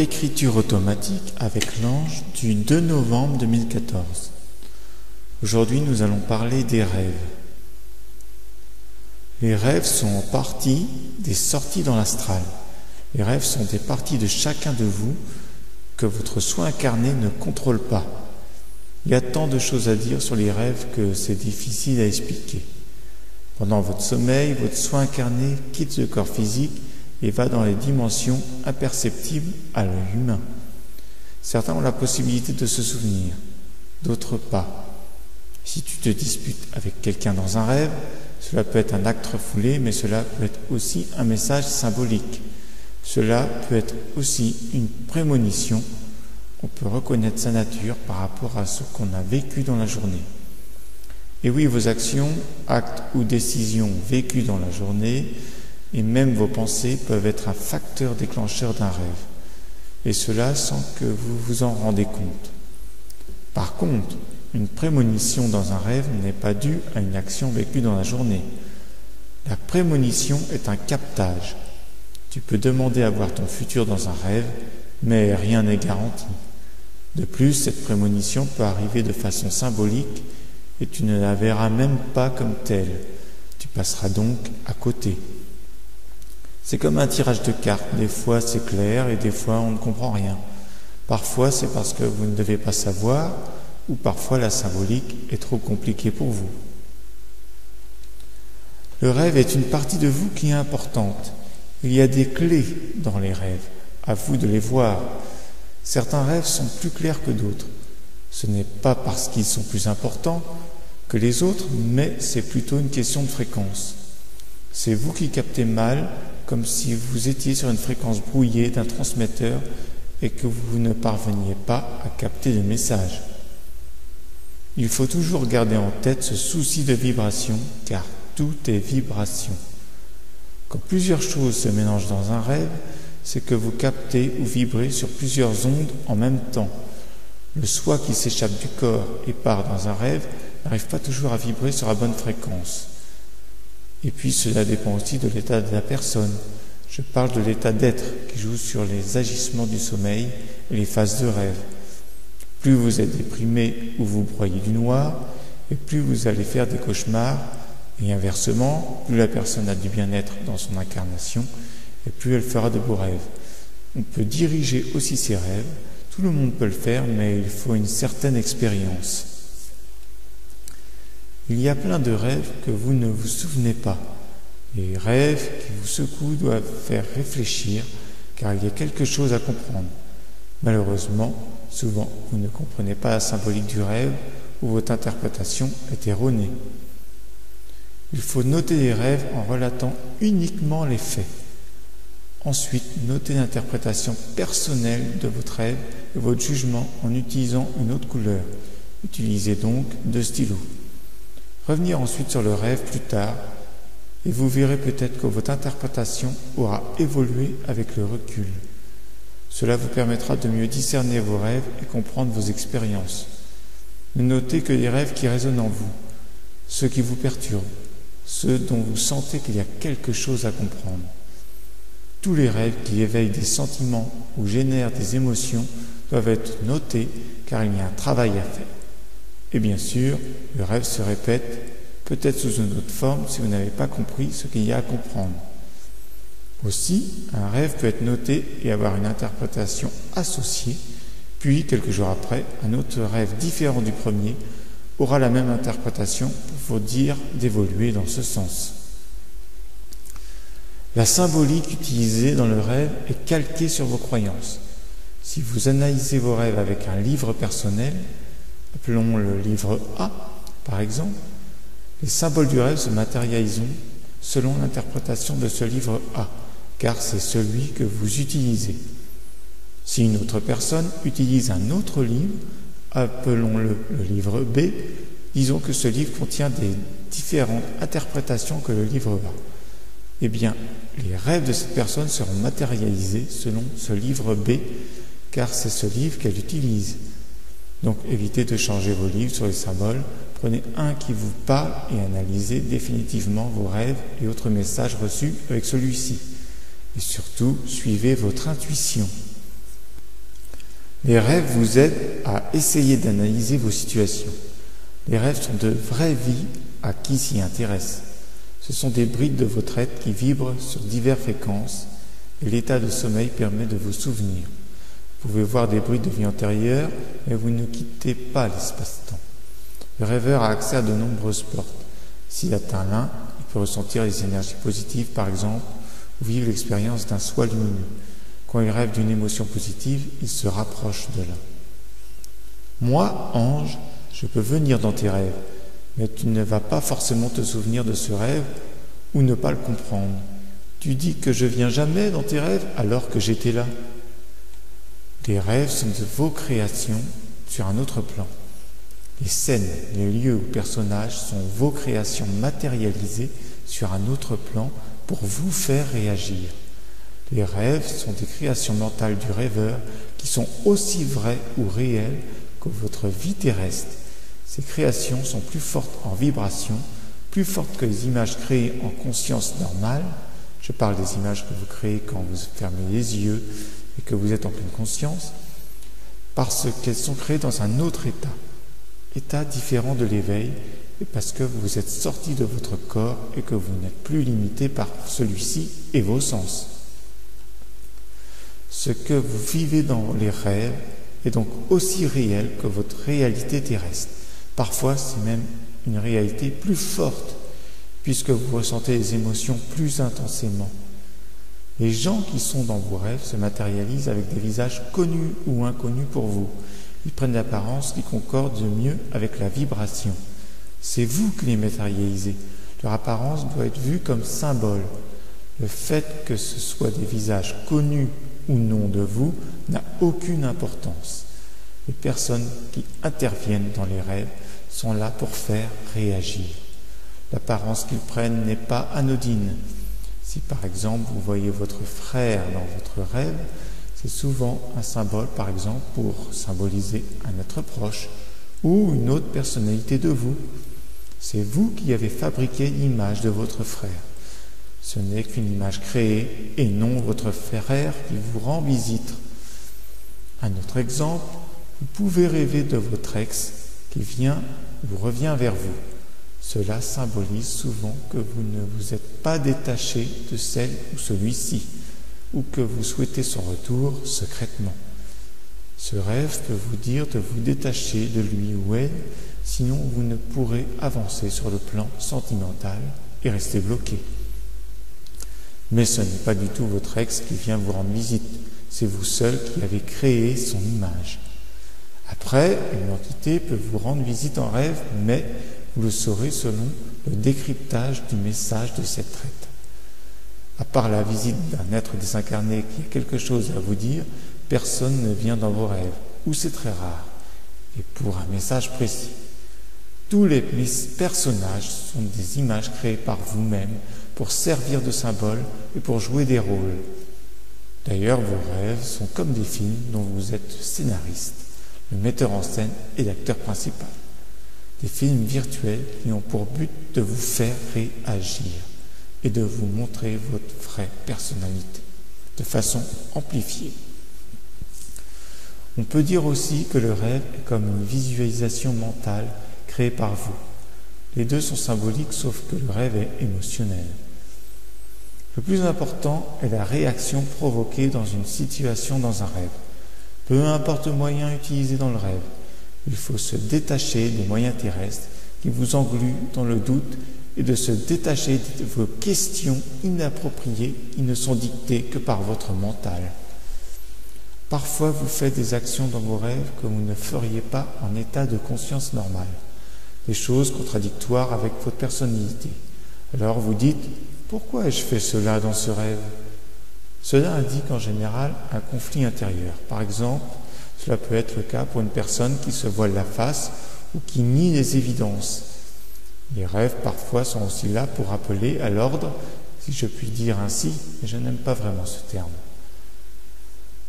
Écriture automatique avec l'ange du 2 novembre 2014. Aujourd'hui, nous allons parler des rêves. Les rêves sont en partie des sorties dans l'astral. Les rêves sont des parties de chacun de vous que votre soi incarné ne contrôle pas. Il y a tant de choses à dire sur les rêves que c'est difficile à expliquer. Pendant votre sommeil, votre soi incarné quitte le corps physique et va dans les dimensions imperceptibles à l'œil humain. Certains ont la possibilité de se souvenir, d'autres pas. Si tu te disputes avec quelqu'un dans un rêve, cela peut être un acte refoulé, mais cela peut être aussi un message symbolique. Cela peut être aussi une prémonition. On peut reconnaître sa nature par rapport à ce qu'on a vécu dans la journée. Et oui, vos actions, actes ou décisions vécues dans la journée, et même vos pensées peuvent être un facteur déclencheur d'un rêve. Et cela sans que vous vous en rendez compte. Par contre, une prémonition dans un rêve n'est pas due à une action vécue dans la journée. La prémonition est un captage. Tu peux demander à voir ton futur dans un rêve, mais rien n'est garanti. De plus, cette prémonition peut arriver de façon symbolique et tu ne la verras même pas comme telle. Tu passeras donc à côté. C'est comme un tirage de cartes. Des fois c'est clair et des fois on ne comprend rien. Parfois c'est parce que vous ne devez pas savoir ou parfois la symbolique est trop compliquée pour vous. Le rêve est une partie de vous qui est importante. Il y a des clés dans les rêves. À vous de les voir. Certains rêves sont plus clairs que d'autres. Ce n'est pas parce qu'ils sont plus importants que les autres, mais c'est plutôt une question de fréquence. C'est vous qui captez mal, comme si vous étiez sur une fréquence brouillée d'un transmetteur et que vous ne parveniez pas à capter le message. Il faut toujours garder en tête ce souci de vibration, car tout est vibration. Quand plusieurs choses se mélangent dans un rêve, c'est que vous captez ou vibrez sur plusieurs ondes en même temps. Le soi qui s'échappe du corps et part dans un rêve n'arrive pas toujours à vibrer sur la bonne fréquence. Et puis cela dépend aussi de l'état de la personne. Je parle de l'état d'être qui joue sur les agissements du sommeil et les phases de rêve. Plus vous êtes déprimé ou vous broyez du noir, et plus vous allez faire des cauchemars, et inversement, plus la personne a du bien-être dans son incarnation, et plus elle fera de beaux rêves. On peut diriger aussi ses rêves, tout le monde peut le faire, mais il faut une certaine expérience. Il y a plein de rêves que vous ne vous souvenez pas. Les rêves qui vous secouent doivent faire réfléchir, car il y a quelque chose à comprendre. Malheureusement, souvent, vous ne comprenez pas la symbolique du rêve ou votre interprétation est erronée. Il faut noter les rêves en relatant uniquement les faits. Ensuite, notez l'interprétation personnelle de votre rêve et votre jugement en utilisant une autre couleur. Utilisez donc 2 stylos. Revenir ensuite sur le rêve plus tard et vous verrez peut-être que votre interprétation aura évolué avec le recul. Cela vous permettra de mieux discerner vos rêves et comprendre vos expériences. Ne notez que les rêves qui résonnent en vous, ceux qui vous perturbent, ceux dont vous sentez qu'il y a quelque chose à comprendre. Tous les rêves qui éveillent des sentiments ou génèrent des émotions doivent être notés car il y a un travail à faire. Et bien sûr, le rêve se répète, peut-être sous une autre forme si vous n'avez pas compris ce qu'il y a à comprendre. Aussi, un rêve peut être noté et avoir une interprétation associée, puis, quelques jours après, un autre rêve différent du premier aura la même interprétation pour vous dire d'évoluer dans ce sens. La symbolique utilisée dans le rêve est calquée sur vos croyances. Si vous analysez vos rêves avec un livre personnel, appelons le livre A, par exemple, les symboles du rêve se matérialiseront selon l'interprétation de ce livre A, car c'est celui que vous utilisez. Si une autre personne utilise un autre livre, appelons-le le livre B, disons que ce livre contient des différentes interprétations que le livre A. Eh bien, les rêves de cette personne seront matérialisés selon ce livre B, car c'est ce livre qu'elle utilise. Donc évitez de changer vos livres sur les symboles, prenez un qui vous parle et analysez définitivement vos rêves et autres messages reçus avec celui-ci. Et surtout, suivez votre intuition. Les rêves vous aident à essayer d'analyser vos situations. Les rêves sont de vraies vies à qui s'y intéresse. Ce sont des brides de votre être qui vibrent sur diverses fréquences et l'état de sommeil permet de vous souvenir. Vous pouvez voir des brides de vie antérieure, mais vous ne quittez pas l'espace-temps. Le rêveur a accès à de nombreuses portes. S'il atteint l'un, il peut ressentir les énergies positives, par exemple, ou vivre l'expérience d'un soi lumineux. Quand il rêve d'une émotion positive, il se rapproche de là. Moi, ange, je peux venir dans tes rêves, mais tu ne vas pas forcément te souvenir de ce rêve ou ne pas le comprendre. Tu dis que je viens jamais dans tes rêves alors que j'étais là. Les rêves sont de vos créations sur un autre plan. Les scènes, les lieux ou personnages sont vos créations matérialisées sur un autre plan pour vous faire réagir. Les rêves sont des créations mentales du rêveur qui sont aussi vraies ou réelles que votre vie terrestre. Ces créations sont plus fortes en vibration, plus fortes que les images créées en conscience normale. Je parle des images que vous créez quand vous fermez les yeux et que vous êtes en pleine conscience, parce qu'elles sont créées dans un autre état différent de l'éveil, et parce que vous êtes sorti de votre corps et que vous n'êtes plus limité par celui-ci et vos sens. Ce que vous vivez dans les rêves est donc aussi réel que votre réalité terrestre. Parfois, c'est même une réalité plus forte, puisque vous ressentez les émotions plus intensément. Les gens qui sont dans vos rêves se matérialisent avec des visages connus ou inconnus pour vous. Ils prennent l'apparence qui concorde le mieux avec la vibration. C'est vous qui les matérialisez. Leur apparence doit être vue comme symbole. Le fait que ce soit des visages connus ou non de vous n'a aucune importance. Les personnes qui interviennent dans les rêves sont là pour faire réagir. L'apparence qu'ils prennent n'est pas anodine. Si par exemple vous voyez votre frère dans votre rêve, c'est souvent un symbole, par exemple, pour symboliser un être proche ou une autre personnalité de vous. C'est vous qui avez fabriqué l'image de votre frère. Ce n'est qu'une image créée et non votre frère qui vous rend visite. Un autre exemple, vous pouvez rêver de votre ex qui vient ou revient vers vous. Cela symbolise souvent que vous ne vous êtes pas détaché de celle ou celui-ci, ou que vous souhaitez son retour secrètement. Ce rêve peut vous dire de vous détacher de lui ou elle, sinon vous ne pourrez avancer sur le plan sentimental et rester bloqué. Mais ce n'est pas du tout votre ex qui vient vous rendre visite, c'est vous seul qui avez créé son image. Après, une entité peut vous rendre visite en rêve, mais vous le saurez selon le décryptage du message de cette traite. À part la visite d'un être désincarné qui a quelque chose à vous dire, personne ne vient dans vos rêves, ou c'est très rare, et pour un message précis. Tous les personnages sont des images créées par vous-même pour servir de symbole et pour jouer des rôles. D'ailleurs, vos rêves sont comme des films dont vous êtes scénariste, le metteur en scène et l'acteur principal. Des films virtuels qui ont pour but de vous faire réagir et de vous montrer votre vraie personnalité, de façon amplifiée. On peut dire aussi que le rêve est comme une visualisation mentale créée par vous. Les deux sont symboliques, sauf que le rêve est émotionnel. Le plus important est la réaction provoquée dans une situation dans un rêve. Peu importe le moyen utilisé dans le rêve, il faut se détacher des moyens terrestres qui vous engluent dans le doute et de se détacher de vos questions inappropriées qui ne sont dictées que par votre mental. Parfois, vous faites des actions dans vos rêves que vous ne feriez pas en état de conscience normale, des choses contradictoires avec votre personnalité. Alors vous dites « Pourquoi ai-je fait cela dans ce rêve ?» Cela indique en général un conflit intérieur. Par exemple, cela peut être le cas pour une personne qui se voile la face ou qui nie les évidences. Les rêves parfois sont aussi là pour rappeler à l'ordre, si je puis dire ainsi, mais je n'aime pas vraiment ce terme.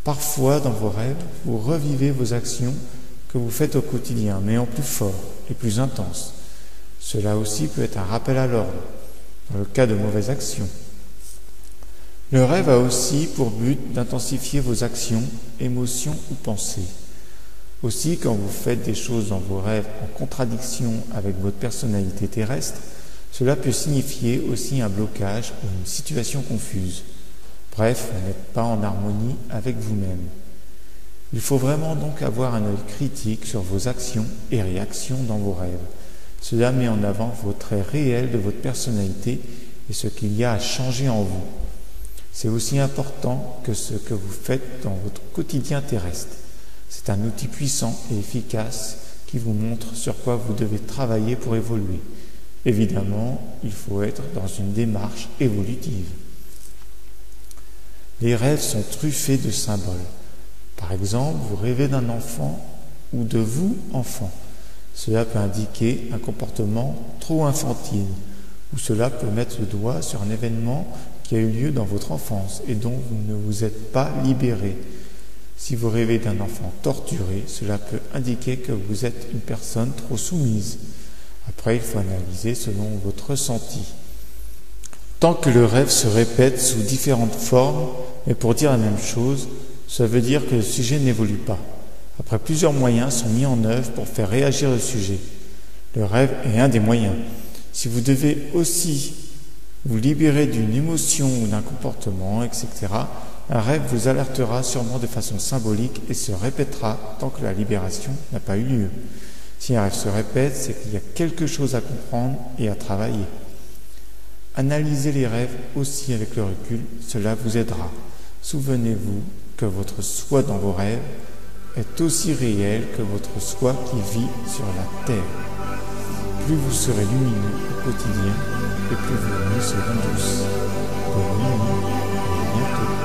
Parfois, dans vos rêves, vous revivez vos actions que vous faites au quotidien, mais en plus fort et plus intense. Cela aussi peut être un rappel à l'ordre, dans le cas de mauvaises actions. Le rêve a aussi pour but d'intensifier vos actions, émotions ou pensées. Aussi, quand vous faites des choses dans vos rêves en contradiction avec votre personnalité terrestre, cela peut signifier aussi un blocage ou une situation confuse. Bref, vous n'êtes pas en harmonie avec vous-même. Il faut vraiment donc avoir un œil critique sur vos actions et réactions dans vos rêves. Cela met en avant vos traits réels de votre personnalité et ce qu'il y a à changer en vous. C'est aussi important que ce que vous faites dans votre quotidien terrestre. C'est un outil puissant et efficace qui vous montre sur quoi vous devez travailler pour évoluer. Évidemment, il faut être dans une démarche évolutive. Les rêves sont truffés de symboles. Par exemple, vous rêvez d'un enfant ou de vous, enfant. Cela peut indiquer un comportement trop infantile, ou cela peut mettre le doigt sur un événement qui a eu lieu dans votre enfance et dont vous ne vous êtes pas libéré. Si vous rêvez d'un enfant torturé, cela peut indiquer que vous êtes une personne trop soumise. Après, il faut analyser selon votre ressenti. Tant que le rêve se répète sous différentes formes, mais pour dire la même chose, ça veut dire que le sujet n'évolue pas. Après, plusieurs moyens sont mis en œuvre pour faire réagir le sujet. Le rêve est un des moyens. Si vous devez aussi vous libérer d'une émotion ou d'un comportement, etc., un rêve vous alertera sûrement de façon symbolique et se répétera tant que la libération n'a pas eu lieu. Si un rêve se répète, c'est qu'il y a quelque chose à comprendre et à travailler. Analysez les rêves aussi avec le recul, cela vous aidera. Souvenez-vous que votre soi dans vos rêves est aussi réel que votre soi qui vit sur la terre. Plus vous serez lumineux au quotidien, et plus vos nuits seront douces. Bonne nuit, et à bientôt.